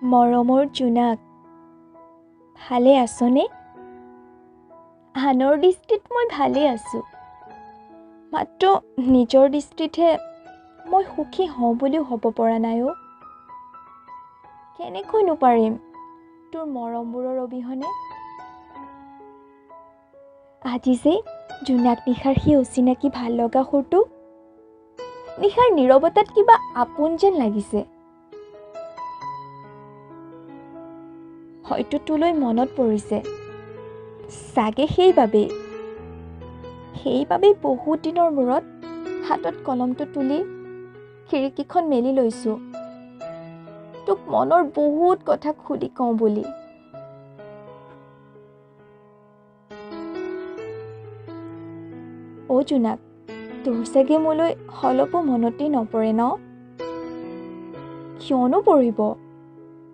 মৰমৰ জোনাক, ভালে আছনে? আনৰ দৃষ্টিত মই ভালে আছোঁ, মাত্ৰ নিজৰ দৃষ্টিতহে মই সুখী হওঁ বুলিও হ'ব পৰা নাই অ'। কেনেকৈনো পাৰিম তোৰ মৰমবোৰৰ অবিহনে? আজি যে জোনাক নিশাৰ সেই অচিনাকি ভাল লগা সুৰটো, নিশাৰ নীৰৱতাত কিবা আপোন যেন লাগিছে। হয়তো তোলৈ মনত পৰিছে, চাগে সেইবাবেই বহুত দিনৰ মূৰত হাতত কলমটো তুলি খিৰিকীখন মেলি লৈছোঁ, তোক মনৰ বহুত কথা খুলি কওঁ বুলি। অ' জোনাক, তোৰ চাগে মোলৈ অলপো মনতেই নপৰে ন? কিয়নো পৰিব?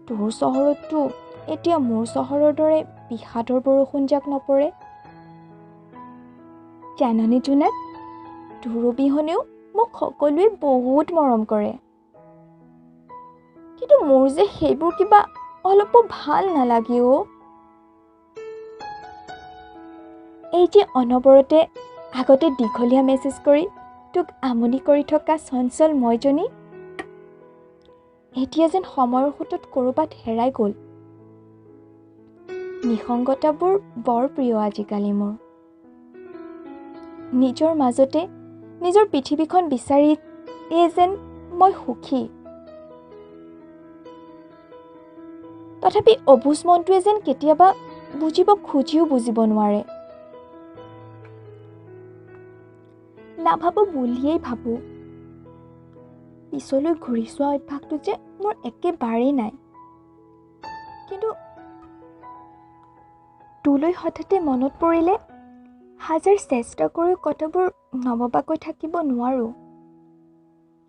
তোৰ চহৰততো এতিয়া মোৰ চহৰৰ দৰে বিষাদৰ বৰষুণজাক নপৰে। জাননে জোনাক, তোৰ অবিহনেও মোক সকলোৱে বহুত মৰম কৰে, কিন্তু মোৰ যে সেইবোৰ কিবা অলপো ভাল নালাগে অ'। এই যে অনবৰতে আগতে দীঘলীয়া মেছেজ কৰি তোক আমনি কৰি থকা চঞ্চল মইজনী, এতিয়া যেন সময়ৰ সোঁতত ক'ৰবাত হেৰাই গ'ল। নিসংগতাবোৰ বৰ প্ৰিয় আজিকালি মোৰ। নিজৰ মাজতে নিজৰ পৃথিৱীখন বিচাৰিয়ে যেন মই সুখী, তথাপি অবুজ মনটোৱে যেন কেতিয়াবা বুজিব খুজিও বুজিব নোৱাৰে। নাভাবো বুলিয়েই ভাবোঁ, পিছলৈ ঘূৰি চোৱা অভ্যাসটো যে মোৰ একেবাৰেই নাই। কিন্তু তোলৈ হঠাতে মনত পৰিলে হাজাৰ চেষ্টা কৰিও কথাবোৰ নভবাকৈ থাকিব নোৱাৰোঁ।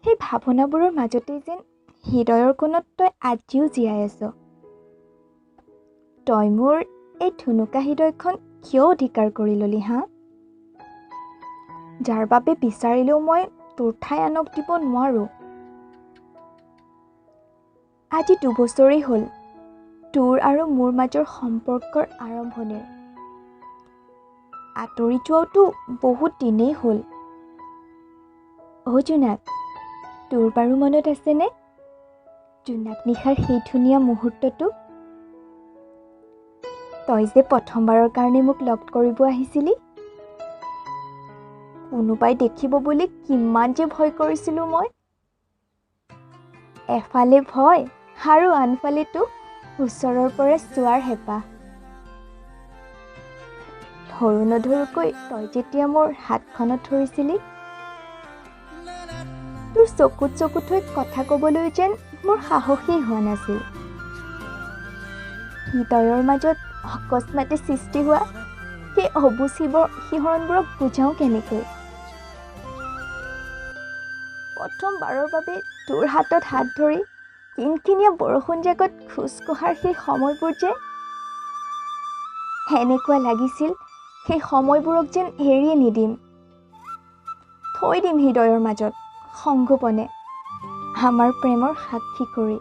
সেই ভাৱনাবোৰৰ মাজতেই যেন হৃদয়ৰ কোণত তই আজিও জীয়াই আছ। তই মোৰ এই থুনুকা হৃদয়খন কিয় অধিকাৰ কৰি ললি হা? যাৰ বাবে বিচাৰিলেও মই তোৰ ঠাই আনক দিব নোৱাৰোঁ। আজি 2 বছৰেই হ'ল তোৰ আৰু মোৰ মাজৰ সম্পৰ্কৰ আৰম্ভণিৰ। আঁতৰি যোৱাওতো বহুত দিনেই হ'ল। অ' জোনাক, তোৰ বাৰু মনত আছেনে জোনাক নিশাৰ সেই ধুনীয়া মুহূৰ্তটো? তই যে প্ৰথমবাৰৰ কাৰণে মোক লগ কৰিব আহিছিলি। কোনোবাই দেখিব বুলি কিমান যে ভয় কৰিছিলোঁ মই। এফালে ভয় আৰু আনফালে তোক ওচৰৰ পৰা চোৱাৰ হেঁপাহ। ধৰো নধৰোকৈ তই যেতিয়া মোৰ হাতখনত ধৰিছিলি, তোৰ চকুত থৈ কথা ক'বলৈ যেন মোৰ সাহসেই হোৱা নাছিল। হৃদয়ৰ মাজত অকস্মাতে সৃষ্টি হোৱা সেই অবুজ শিহৰণবোৰক বুজাওঁ কেনেকৈ? প্ৰথমবাৰৰ বাবে তোৰ হাতত হাত ধৰি কিনকিনীয়া বৰষুণ জাকত খোজ কঢ়াৰ সেই সময়বোৰ যে এনেকুৱা লাগিছিল, সেই সময়বোৰক যেন এৰিয়ে নিদিম, থৈ দিম হৃদয়ৰ মাজত সংগোপনে আমাৰ প্ৰেমৰ সাক্ষী কৰি।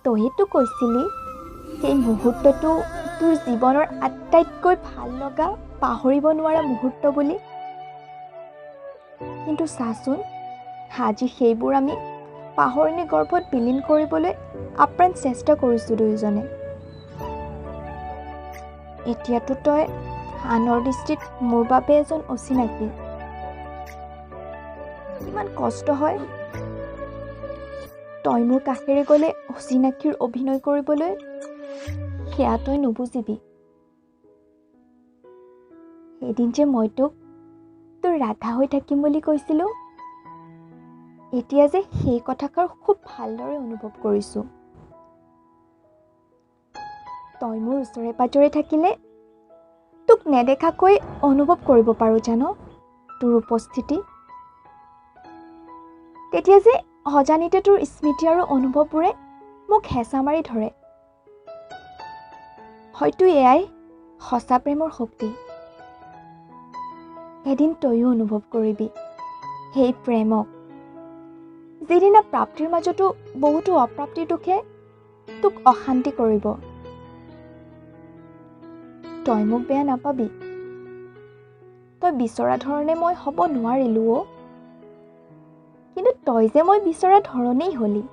তইতো কৈছিলি সেই মুহূৰ্তটো তোৰ জীৱনৰ আটাইতকৈ ভাল লগা পাহৰিব নোৱাৰা মুহূৰ্ত বুলি। কিন্তু চাচোন, আজি সেইবোৰ আমি পাহৰণি গৰ্ভত বিলীন কৰিবলৈ আপ্ৰাণ চেষ্টা কৰিছোঁ দুয়োজনে। এতিয়াতো তই আনৰ দৃষ্টিত মোৰ বাবে এজন অচিনাকি। কিমান কষ্ট হয় তই মোৰ কাষেৰে গ'লে অচিনাকিৰ অভিনয় কৰিবলৈ, সেয়া তই নুবুজিবি। এদিন যে মই তোক তোৰ ৰাধা হৈ থাকিম বুলি কৈছিলোঁ, এতিয়া যে সেই কথাষাৰ খুব ভালদৰে অনুভৱ কৰিছোঁ। তই মোৰ ওচৰে পাজৰে থাকিলে তোক নেদেখাকৈ অনুভৱ কৰিব পাৰোঁ জান তোৰ উপস্থিতি। তেতিয়া যে অজানিতে তোৰ স্মৃতি আৰু অনুভৱবোৰে মোক হেঁচা মাৰি ধৰে। হয়তো এয়াই সঁচা প্ৰেমৰ শক্তি। এদিন তইও অনুভৱ কৰিবি সেই প্ৰেমক, যিদিনা প্ৰাপ্তিৰ মাজতো বহুতো অপ্ৰাপ্তিৰ দুখে তোক অশান্তি কৰিব। তই মোক বেয়া নাপাবি, তই বিচৰা ধৰণে মই হ'ব নোৱাৰিলোঁ অ'। কিন্তু তই যে মই বিচৰা ধৰণেই হলি।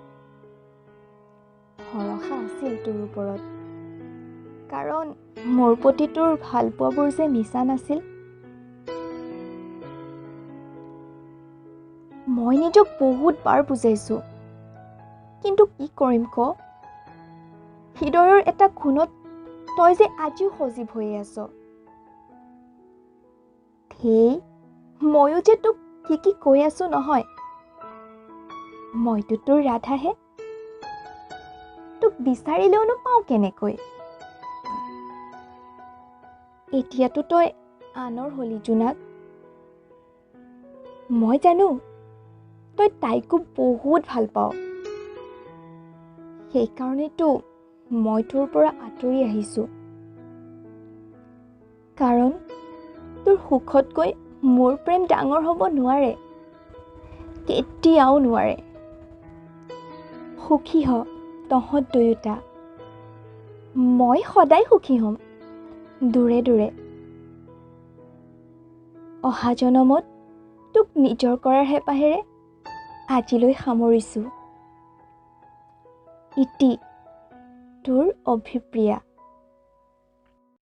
ভৰসা আছিল তোৰ ওপৰত, কাৰণ মোৰ প্ৰতি তোৰ ভালপোৱাবোৰ যে মিছা নাছিল। মই নিজক বহুত বাৰ বুজাইছোঁ, কিন্তু কি কৰিম ক? হৃদয়ৰ এটা খুনত তই যে আজিও সজীৱ হৈয়ে আছ। হেই, ময়ো যে তোক কি কৈ আছো নহয়। মইতো তোৰ ৰাধাহে, তোক বিচাৰিলেওনো পাওঁ কেনেকৈ? এতিয়াতো তই আনৰ হলি জোনাক। মই জানো তই তাইকো বহুত ভাল পাওঁ, সেইকাৰণেতো মই তোৰ পৰা আঁতৰি আহিছোঁ। কাৰণ তোৰ সুখতকৈ মোৰ প্ৰেম ডাঙৰ হ'ব নোৱাৰে, কেতিয়াও নোৱাৰে। সুখী হ তহঁত দুয়োটা, মই সদায় সুখী হ'ম দূৰে দূৰে। অহা জনমত তোক নিজৰ কৰাৰ হেঁপাহেৰে আজিলৈ সামৰিছোঁ। ইতি তোৰ অভিপ্ৰিয়া।